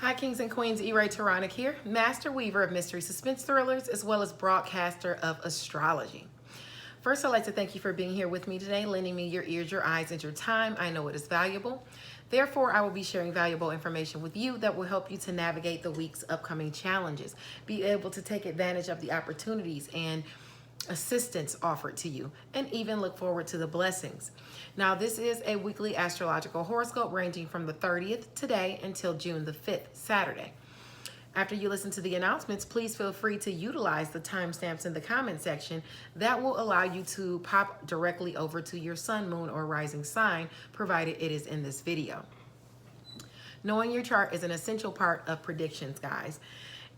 Hi, Kings and Queens. E-Ray Taronic here, master weaver of mystery suspense thrillers, as well as broadcaster of astrology. First, I'd like to thank you for being here with me today, lending me your ears, your eyes, and your time. I know it is valuable. Therefore, I will be sharing valuable information with you that will help you to navigate the week's upcoming challenges, be able to take advantage of the opportunities and assistance offered to you, and even look forward to the blessings. Now, this is a weekly astrological horoscope ranging from the 30th today until June the 5th, Saturday. After you listen to the announcements, please feel free to utilize the timestamps in the comment section. That will allow you to pop directly over to your sun, moon, or rising sign, provided it is in this video. Knowing your chart is an essential part of predictions, guys.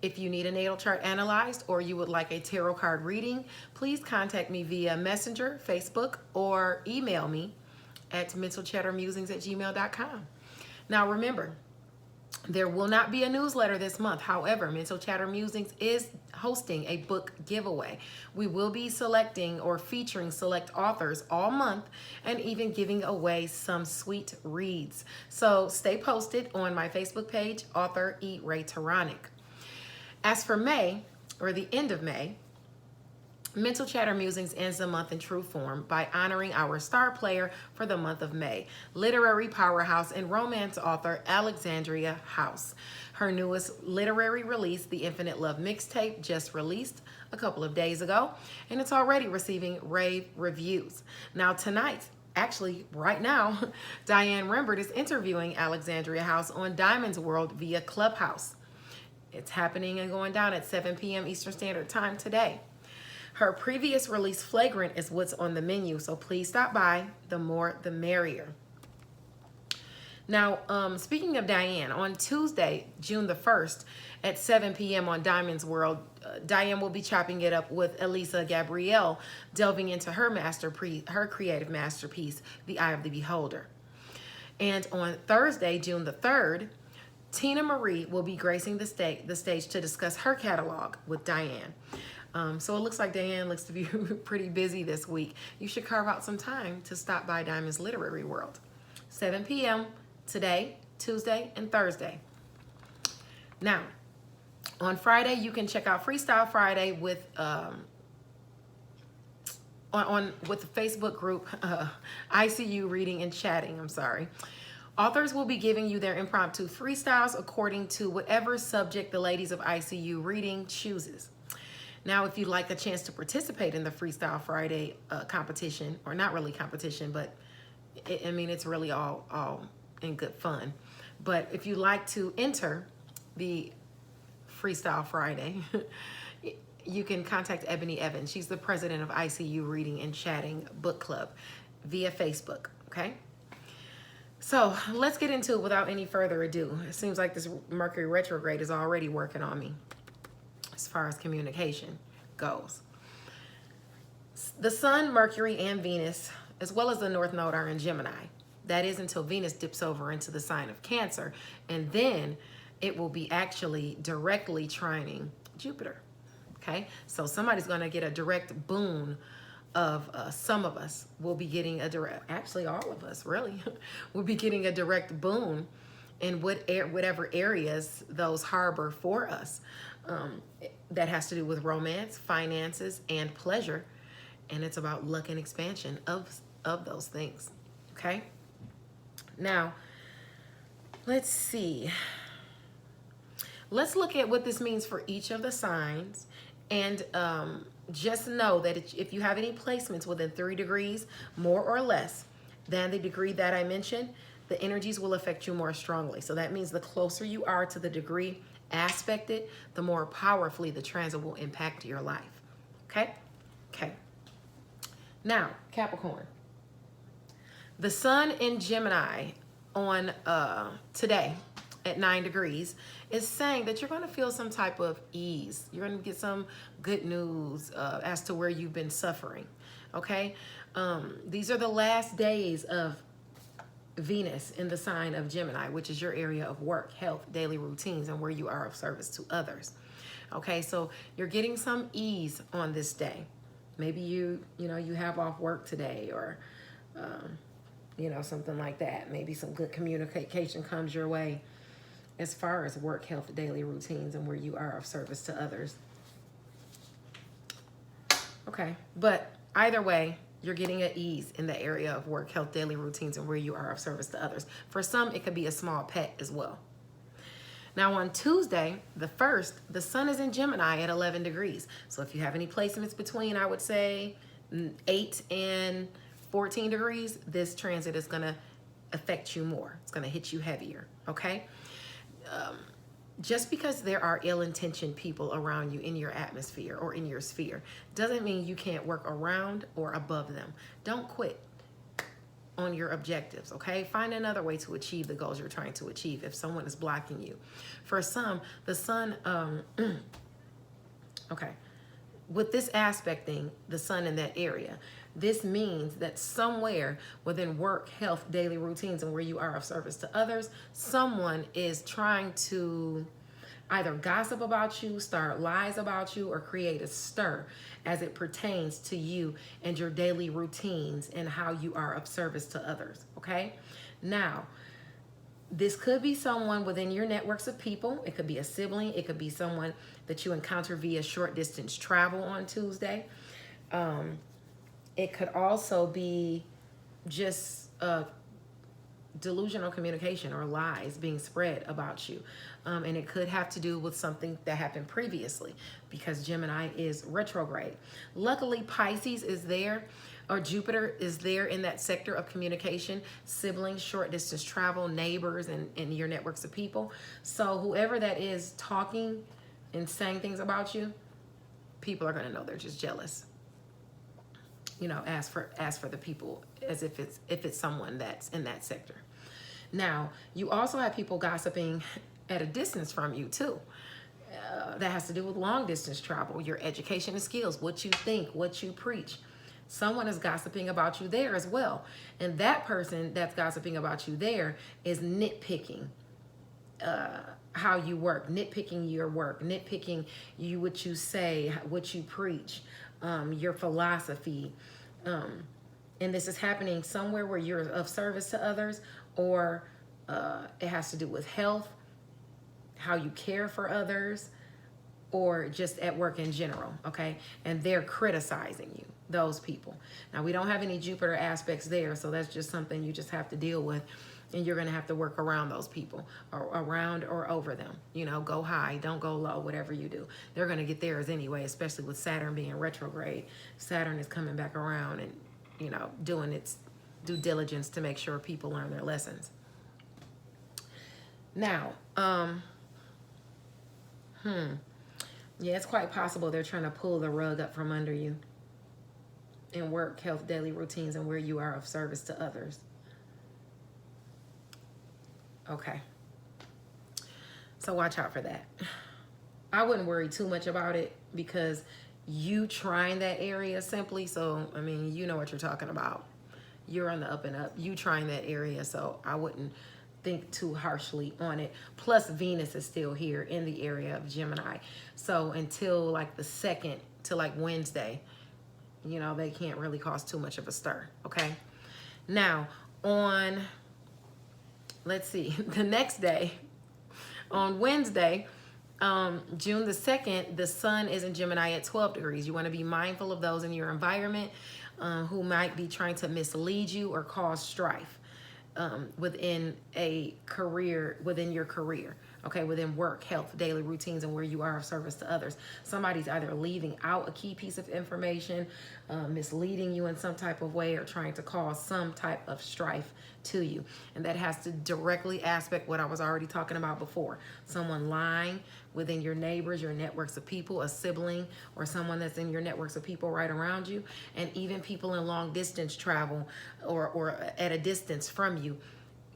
If you need a natal chart analyzed or you would like a tarot card reading, please contact me via Messenger, Facebook, or email me at mentalchattermusings@gmail.com. Now remember, there will not be a newsletter this month. However, Mental Chatter Musings is hosting a book giveaway. We will be selecting or featuring select authors all month and even giving away some sweet reads. So stay posted on my Facebook page, author E-Ray Taronic. As for May, or the end of May, Mental Chatter Musings ends the month in true form by honoring our star player for the month of May, literary powerhouse and romance author Alexandria House. Her newest literary release, The Infinite Love Mixtape, just released a couple of days ago, and it's already receiving rave reviews. Now tonight, actually right now, Diane Rembert is interviewing Alexandria House on Diamond's World via Clubhouse. It's happening and going down at 7 p.m. Eastern Standard Time today. Her previous release, Flagrant, is what's on the menu, so please stop by. The more, the merrier. Now, speaking of Diane, on Tuesday, June the 1st, at 7 p.m. on Diamond's World, Diane will be chopping it up with Elisa Gabrielle, delving into her creative masterpiece, The Eye of the Beholder. And on Thursday, June the 3rd, Tina Marie will be gracing the stage to discuss her catalog with Diane. So it looks like Diane looks to be pretty busy this week. You should carve out some time to stop by Diamond's Literary World. 7 p.m. today, Tuesday, and Thursday. Now, on Friday, you can check out Freestyle Friday with with the Facebook group ICU Reading and Chatting. Authors will be giving you their impromptu freestyles according to whatever subject the ladies of ICU Reading chooses. Now, if you'd like a chance to participate in the Freestyle Friday competition, or not really competition, but it's really all in good fun. But if you'd like to enter the Freestyle Friday, you can contact Ebony Evans. She's the president of ICU Reading and Chatting Book Club via Facebook, okay? So let's get into it without any further ado. It seems like this Mercury retrograde is already working on me as far as communication goes. The Sun, Mercury, and Venus, as well as the North Node, are in Gemini. That is until Venus dips over into the sign of Cancer, and then it will be actually directly trining Jupiter. Okay, so somebody's going to get a direct boon of some of us will be getting a direct, actually all of us really, will be getting a direct boon in whatever areas those harbor for us. That has to do with romance, finances, and pleasure. And it's about luck and expansion of those things. Okay? Now, let's see. Let's look at what this means for each of the signs. And just know that if you have any placements within 3 degrees, more or less than the degree that I mentioned, the energies will affect you more strongly. So that means the closer you are to the degree aspected, the more powerfully the transit will impact your life. Okay? Okay. Now, Capricorn. The Sun in Gemini on today at 9 degrees is saying that you're going to feel some type of ease. You're going to get some good news as to where you've been suffering. Okay? These are the last days of Venus in the sign of Gemini, which is your area of work, health, daily routines, and where you are of service to others. Okay, so you're getting some ease on this day. Maybe you have off work today, or something like that. Maybe some good communication comes your way. as far as work, health, daily routines, and where you are of service to others. Okay, but either way, you're getting at ease in the area of work, health, daily routines, and where you are of service to others. For some, it could be a small pet as well. Now on Tuesday, the 1st, the sun is in Gemini at 11 degrees. So if you have any placements between, I would say 8 and 14 degrees, this transit is going to affect you more. It's going to hit you heavier, okay? Just because there are ill-intentioned people around you in your atmosphere or in your sphere doesn't mean you can't work around or above them. Don't quit on your objectives, okay? Find another way to achieve the goals you're trying to achieve if someone is blocking you. For some, the sun, okay, with this aspecting the sun in that area, this means that somewhere within work, health, daily routines, and where you are of service to others, someone is trying to either gossip about you, start lies about you, or create a stir as it pertains to you and your daily routines and how you are of service to others, okay? Now, this could be someone within your networks of people. It could be a sibling. It could be someone that you encounter via short distance travel on Tuesday. It could also be just delusional communication or lies being spread about you. And it could have to do with something that happened previously because Gemini is retrograde. Luckily, Pisces is there, or Jupiter is there in that sector of communication, siblings, short distance travel, neighbors, and your networks of people. So whoever that is talking and saying things about you, people are going to know they're just jealous. You know, ask for the people as if it's someone that's in that sector. Now, you also have people gossiping at a distance from you too. That has to do with long distance travel, your education and skills, what you think, what you preach. Someone is gossiping about you there as well. And that person that's gossiping about you there is nitpicking how you work, nitpicking your work, nitpicking you, what you say, what you preach, your philosophy. And this is happening somewhere where you're of service to others, or it has to do with health, how you care for others, or just at work in general, okay? And they're criticizing you, those people. Now, we don't have any Jupiter aspects there, so that's just something you just have to deal with, and you're gonna have to work around those people, or around or over them. You know, go high, don't go low, whatever you do. They're gonna get theirs anyway, especially with Saturn being retrograde. Saturn is coming back around and, you know, doing its due diligence to make sure people learn their lessons. Now, yeah, it's quite possible they're trying to pull the rug up from under you in work, health, daily routines, and where you are of service to others. Okay. So watch out for that. I wouldn't worry too much about it because you trying that area simply, so, I mean, you know what you're talking about. You're on the up and up. You trying that area, so I wouldn't think too harshly on it. Plus, Venus is still here in the area of Gemini. So until like the 2nd to like Wednesday, you know, they can't really cause too much of a stir, okay? Now, on, let's see, the next day, on Wednesday, June the 2nd, the sun is in Gemini at 12 degrees. You want to be mindful of those in your environment who might be trying to mislead you or cause strife within a career, within your career, okay, within work, health, daily routines, and where you are of service to others. Somebody's either leaving out a key piece of information, misleading you in some type of way, or trying to cause some type of strife to you. And that has to directly aspect what I was already talking about before. Someone lying within your neighbors, your networks of people, a sibling, or someone that's in your networks of people right around you, and even people in long distance travel or at a distance from you,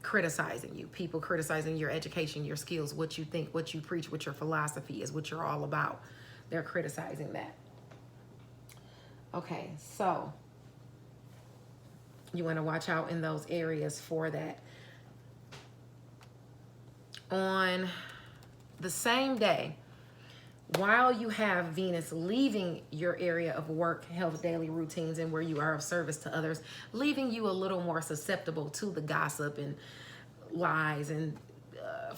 criticizing you. People criticizing your education, your skills, what you think, what you preach, what your philosophy is, what you're all about. They're criticizing that. Okay, so you want to watch out in those areas for that. On the same day, while you have Venus leaving your area of work, health, daily routines, and where you are of service to others, leaving you a little more susceptible to the gossip and lies and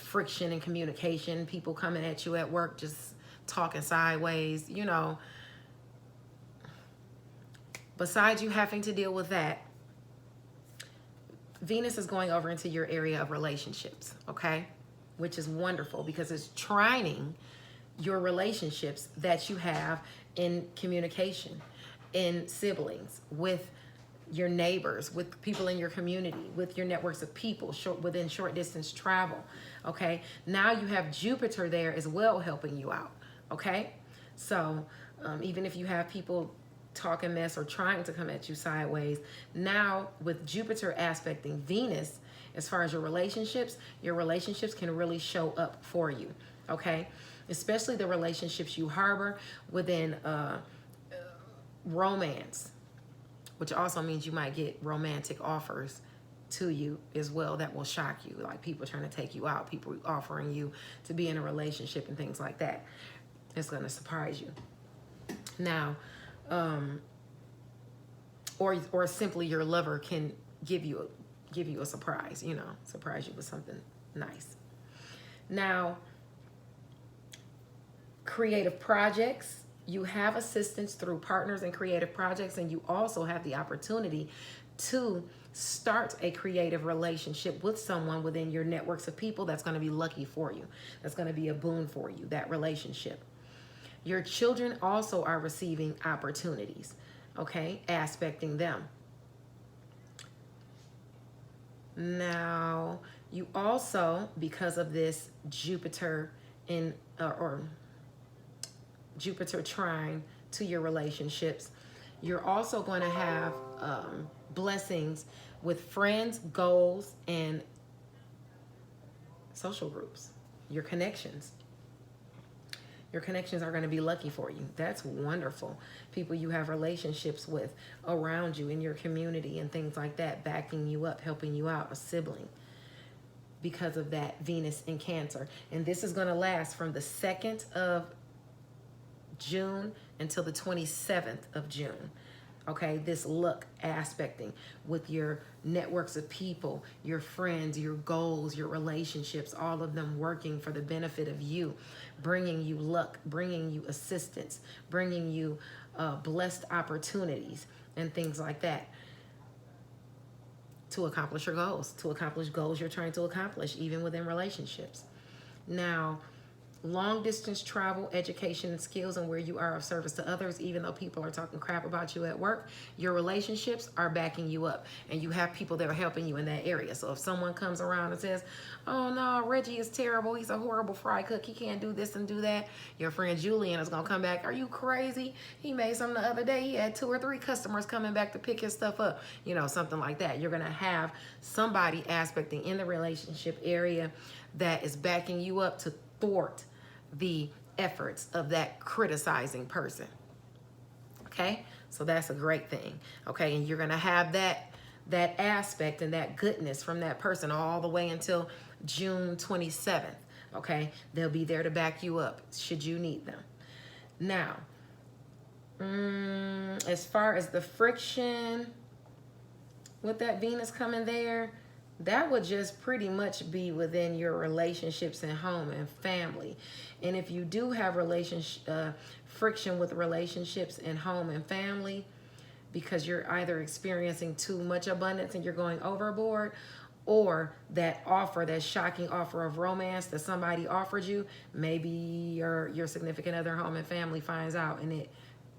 friction in communication, people coming at you at work just talking sideways, you know. Besides you having to deal with that, Venus is going over into your area of relationships, okay? Which is wonderful because it's trining your relationships that you have in communication, in siblings, with your neighbors, with people in your community, with your networks of people, within short distance travel, okay? Now you have Jupiter there as well helping you out, okay? So even if you have people talking mess or trying to come at you sideways, now with Jupiter aspecting Venus, as far as your relationships can really show up for you, okay? Especially the relationships you harbor within romance, which also means you might get romantic offers to you as well that will shock you, like people trying to take you out, people offering you to be in a relationship and things like that. It's going to surprise you. Now, or simply your lover can give you a surprise, you know, surprise you with something nice. Now, creative projects, you have assistance through partners in creative projects, and you also have the opportunity to start a creative relationship with someone within your networks of people that's going to be lucky for you. That's going to be a boon for you, that relationship. Your children also are receiving opportunities, okay, aspecting them. Now, you also, because of this Jupiter or Jupiter trine to your relationships, you're also going to have blessings with friends, goals, and social groups. Your connections are going to be lucky for you. That's wonderful. People you have relationships with around you in your community and things like that, backing you up, helping you out, a sibling, because of that Venus in Cancer. And this is going to last from the 2nd of June until the 27th of June. Okay, this look aspecting with your networks of people, your friends, your goals, your relationships, all of them working for the benefit of you, bringing you luck, bringing you assistance, bringing you blessed opportunities and things like that to accomplish your goals, to accomplish goals you're trying to accomplish, even within relationships. Now, long distance travel, education, and skills, and where you are of service to others, even though people are talking crap about you at work, your relationships are backing you up, and you have people that are helping you in that area. So if someone comes around and says, oh no, Reggie is terrible, he's a horrible fry cook, he can't do this and do that, your friend Julian is gonna come back, are you crazy? He made something the other day, he had 2 or 3 customers coming back to pick his stuff up, you know, something like that. You're gonna have somebody aspecting in the relationship area that is backing you up to thwart the efforts of that criticizing person. Okay, so that's a great thing. Okay, and you're gonna have that aspect and that goodness from that person all the way until June 27th. Okay, they'll be there to back you up should you need them. Now, as far as the friction with that Venus coming there, that would just pretty much be within your relationships and home and family. And if you do have friction with relationships and home and family, because you're either experiencing too much abundance and you're going overboard, or that shocking offer of romance that somebody offered you, maybe your significant other, home and family, finds out and it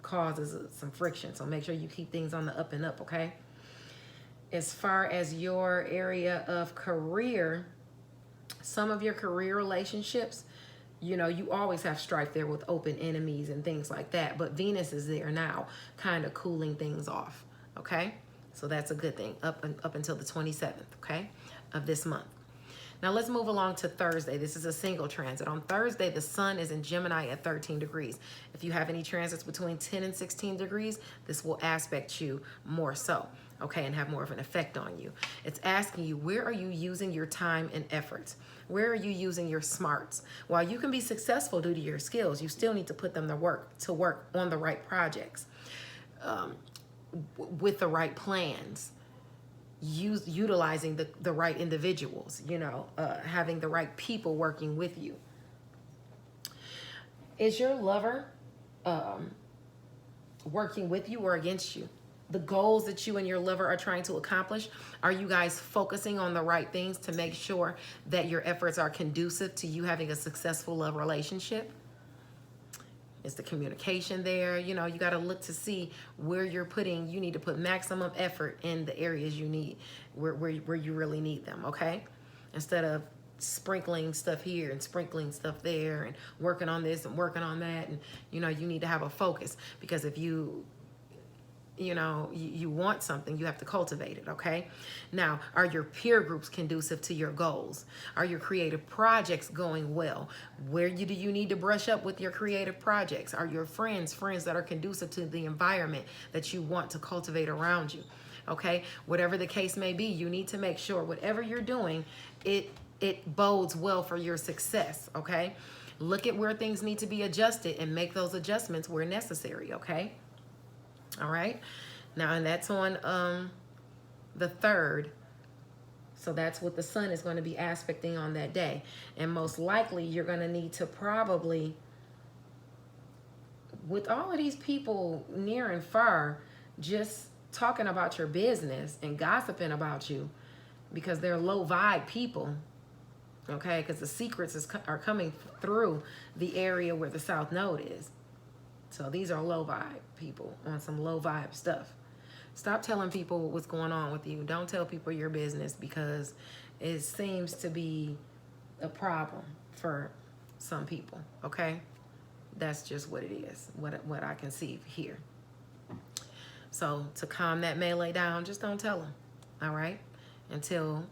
causes some friction. So make sure you keep things on the up and up, okay? As far as your area of career, some of your career relationships, you know, you always have strife there with open enemies and things like that. But Venus is there now, kind of cooling things off, okay? So that's a good thing up until the 27th, okay, of this month. Now let's move along to Thursday. This is a single transit. On Thursday, the sun is in Gemini at 13 degrees. If you have any transits between 10 and 16 degrees, this will aspect you more so, okay, and have more of an effect on you. It's asking you, where are you using your time and efforts? Where are you using your smarts? While you can be successful due to your skills, you still need to put them to work on the right projects, with the right plans, utilizing the right individuals, you know, having the right people working with you. Is your lover working with you or against you? The goals that you and your lover are trying to accomplish, are you guys focusing on the right things to make sure that your efforts are conducive to you having a successful love relationship? Is the communication there? You know, you got to look to see where you're putting, you need to put maximum effort in the areas you need, where you really need them, okay? Instead of sprinkling stuff here and sprinkling stuff there and working on this and working on that. And, you know, you need to have a focus, because if you know, you want something, you have to cultivate it, okay? Now, are your peer groups conducive to your goals? Are your creative projects going well? Where do you need to brush up with your creative projects? Are your friends that are conducive to the environment that you want to cultivate around you, okay? Whatever the case may be, you need to make sure whatever you're doing, it bodes well for your success, okay? Look at where things need to be adjusted and make those adjustments where necessary, okay? All right. Now, and that's on the 3rd. So that's what the sun is going to be aspecting on that day. And most likely you're going to need to probably, with all of these people near and far, just talking about your business and gossiping about you, because they're low vibe people. Okay. Because the secrets are coming through the area where the South Node is. So these are low vibe people on some low vibe stuff. Stop telling people what's going on with you. Don't tell people your business, because it seems to be a problem for some people, okay? That's just what it is, what I can see here. So to calm that melee down, just don't tell them, all right? Until,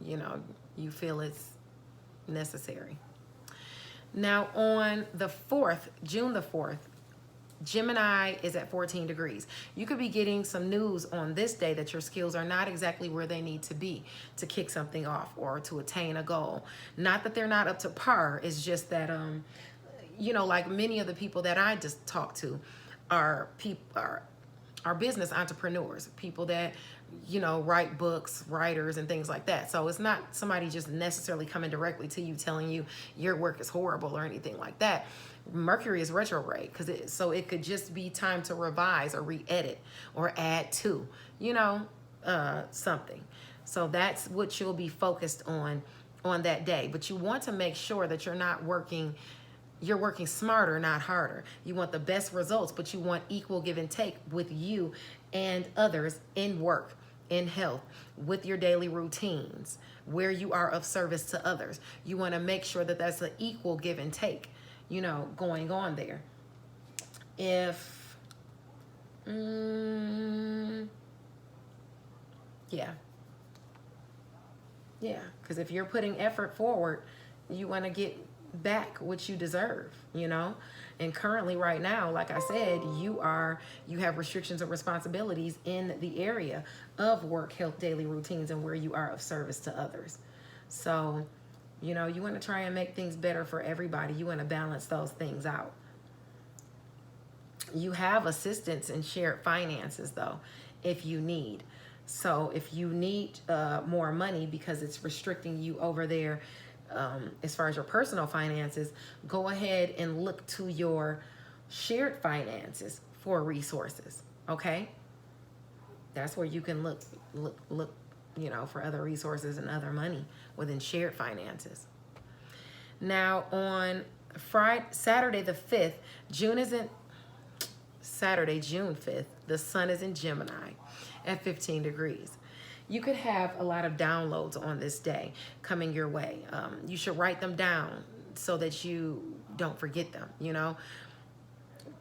you know, you feel it's necessary. Now on the 4th, June the 4th, Gemini is at 14 degrees. You could be getting some news on this day that your skills are not exactly where they need to be to kick something off or to attain a goal. Not that they're not up to par. It's just that, you know, like many of the people that I just talked to are business entrepreneurs, people that, you know, write books, writers and things like that. So it's not somebody just necessarily coming directly to you telling you your work is horrible or anything like that. Mercury is retrograde, so it could just be time to revise or re-edit or add to, you know, something. So that's what you'll be focused on that day. But you want to make sure that you're working smarter, not harder. You want the best results, but you want equal give and take with you and others in work, in health, with your daily routines, where you are of service to others. You want to make sure that that's an equal give and take, you know, going on there. If, yeah, because if you're putting effort forward, you want to get back what you deserve, you know. And currently right now, like I said, you have restrictions or responsibilities in the area of work, health, daily routines, and where you are of service to others. So, you know, you want to try and make things better for everybody. You want to balance those things out. You have assistance in shared finances, though, if you need. So if you need more money because it's restricting you over there, as far as your personal finances, go ahead and look to your shared finances for resources, okay? That's where you can look, you know, for other resources and other money within shared finances. Now on Saturday the 5th, June 5th, the sun is in Gemini at 15 degrees. You could have a lot of downloads on this day coming your way. You should write them down so that you don't forget them, you know,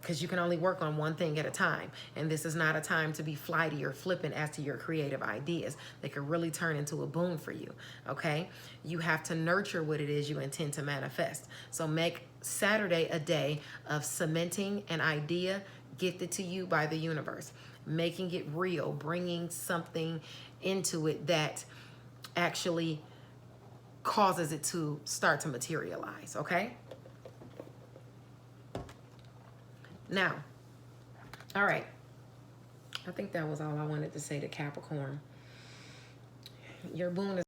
because you can only work on one thing at a time. And this is not a time to be flighty or flippant as to your creative ideas. They could really turn into a boon for you, okay? You have to nurture what it is you intend to manifest. So make Saturday a day of cementing an idea gifted to you by the universe, making it real, bringing something into it that actually causes it to start to materialize, okay? Now, all right. I think that was all I wanted to say to Capricorn. Your boon is